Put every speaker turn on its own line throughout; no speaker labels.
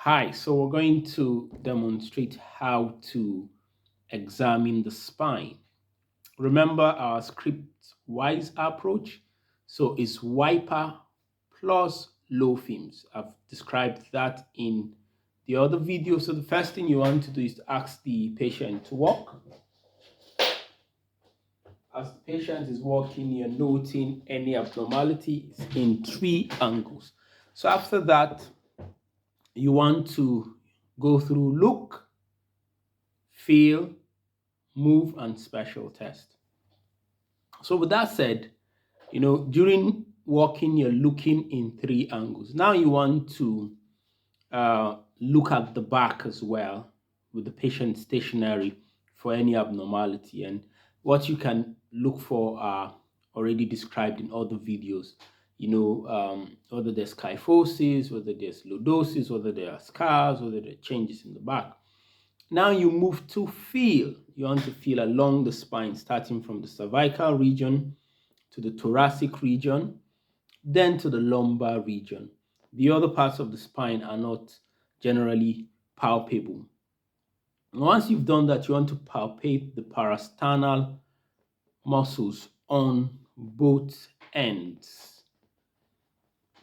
Hi, so we're going to demonstrate how to examine the spine. Remember our script-wise approach? So it's wiper plus low films. I've described that in the other video. So the first thing you want to do is to ask the patient to walk. As the patient is walking, you're noting any abnormalities in three angles. So after that, you want to go through look, feel, move, and special test. So with that said, during walking, you're looking in three angles. Now you want to look at the back as well with the patient stationary for any abnormality. And what you can look for are already described in other videos. Whether there's kyphosis, whether there's lordosis, whether there are scars, whether there are changes in the back. Now you move to feel. You want to feel along the spine, starting from the cervical region to the thoracic region, then to the lumbar region. The other parts of the spine are not generally palpable. Once you've done that, you want to palpate the parasternal muscles on both ends.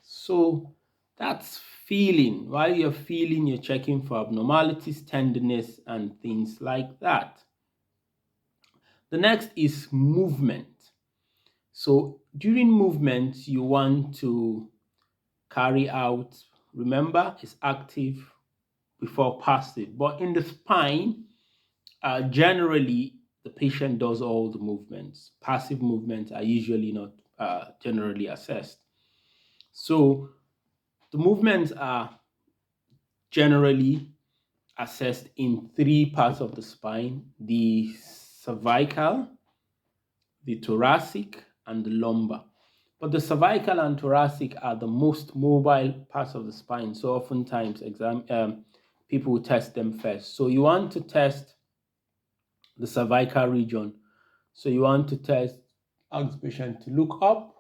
So that's feeling. While you're feeling, you're checking for abnormalities, tenderness, and things like that. The next is movement. So during movement, you want to carry out, remember, it's active before passive. But in the spine, generally, the patient does all the movements. Passive movements are usually not generally assessed. So the movements are generally assessed in three parts of the spine: the cervical, the thoracic, and the lumbar. But the cervical and thoracic are the most mobile parts of the spine. So oftentimes people will test them first. So you want to test the cervical region. So you want to ask the patient to look up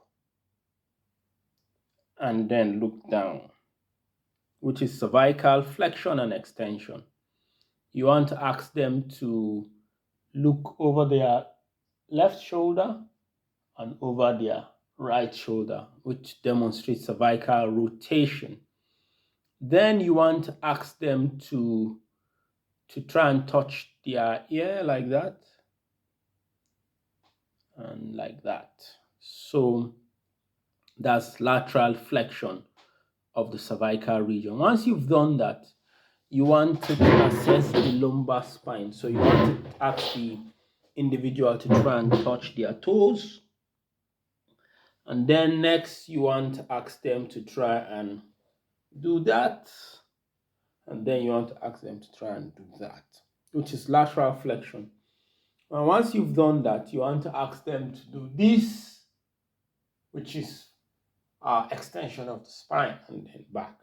and then look down, which is cervical flexion and extension. You want to ask them to look over their left shoulder and over their right shoulder, which demonstrates cervical rotation. Then you want to ask them to try and touch their ear like that and like that. So that's lateral flexion of the cervical region. Once you've done that, you want to assess the lumbar spine. So you want to ask the individual to try and touch their toes. And then next, you want to ask them to try and do that. And then you want to ask them to try and do that, which is lateral flexion. And once you've done that, you want to ask them to do this, which is extension of the spine and then back.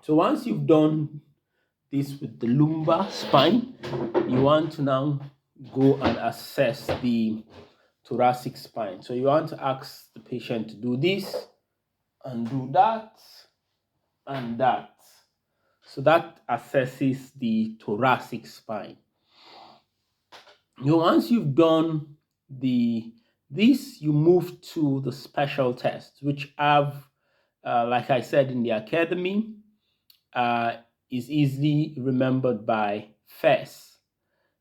So once you've done this with the lumbar spine, you want to now go and assess the thoracic spine. So you want to ask the patient to do this and do that and that. So that assesses the thoracic spine. Once you've done this, you move to the special tests, which have, like I said in the academy, is easily remembered by FES,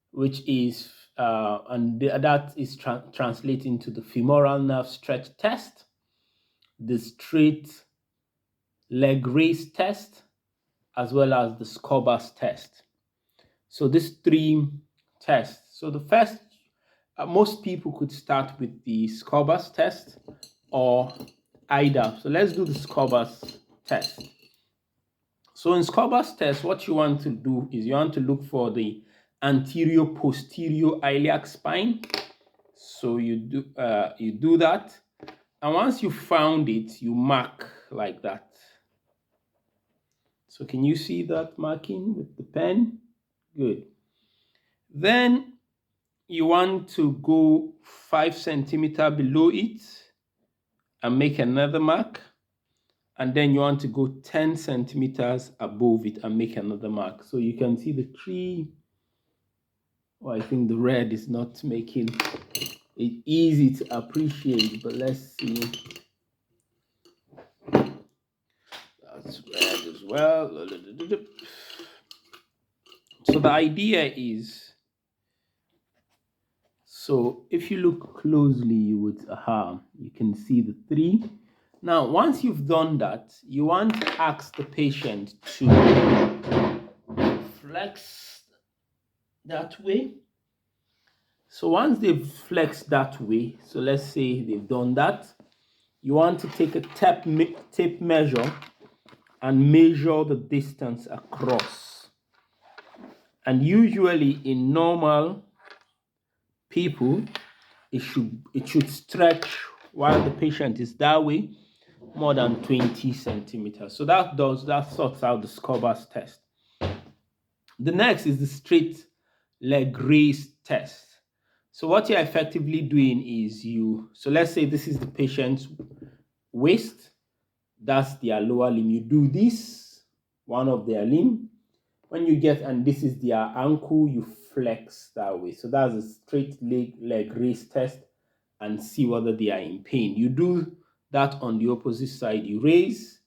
which is, that is translating to the femoral nerve stretch test, the straight leg raise test, as well as the Scobas test. So these three tests. So the first, most people could start with the Scobas test or either. So let's do the Scobas test. So in Scobas test, what you want to do is you want to look for the anterior posterior iliac spine. So you do that, and once you found it, you mark like that. So can you see that marking with the pen? Good. Then you want to go 5 centimeters below it and make another mark, and then you want to go 10 centimeters above it and make another mark. So you can see the tree. Well, I think the red is not making it easy to appreciate, but let's see. That's red as well. So the idea is, so if you look closely, you would, you can see the three. Now, once you've done that, you want to ask the patient to flex that way. So once they've flexed that way, so let's say they've done that, you want to take a tape measure and measure the distance across. And usually in normal people, it should stretch while the patient is that way more than 20 centimeters. So that sorts out the Scobbers test. The next is the straight leg raise test. So what you're effectively doing is so let's say this is the patient's waist, that's their lower limb. You do this, one of their limb. When you get, and this is their ankle, you flex that way. So that's a straight leg raise test and see whether they are in pain. You do that on the opposite side. You raise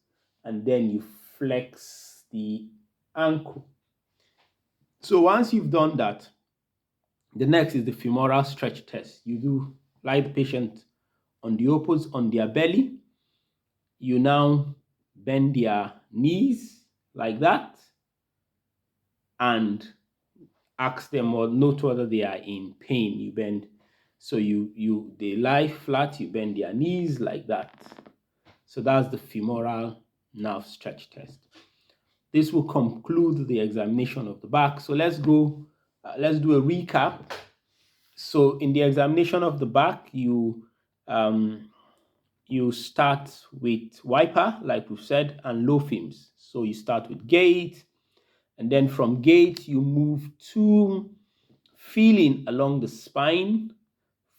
and then you flex the ankle. So once you've done that, the next is the femoral stretch test. You lie the patient on their belly. You now bend their knees like that and ask them or note whether they are in pain. You bend, so they lie flat, you bend their knees like that. So that's the femoral nerve stretch test. This will conclude the examination of the back. So let's do a recap. So in the examination of the back, you start with wiper, like we've said, and low films. So you start with gait, and then from gait, you move to feeling along the spine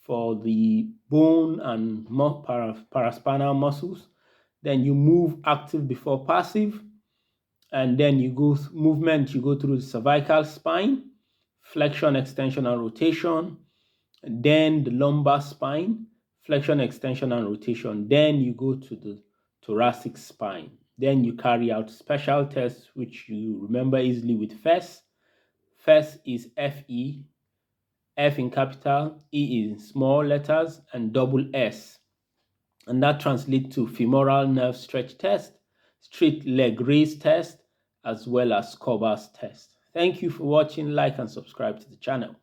for the bone and paraspinal muscles. Then you move active before passive, and then you go through the cervical spine, flexion, extension, and rotation. And then the lumbar spine, flexion, extension, and rotation. Then you go to the thoracic spine. Then you carry out special tests, which you remember easily with FES. FES is FE, F in capital, E in small letters, and double S. And that translates to femoral nerve stretch test, straight leg raise test, as well as Scobbers test. Thank you for watching. Like and subscribe to the channel.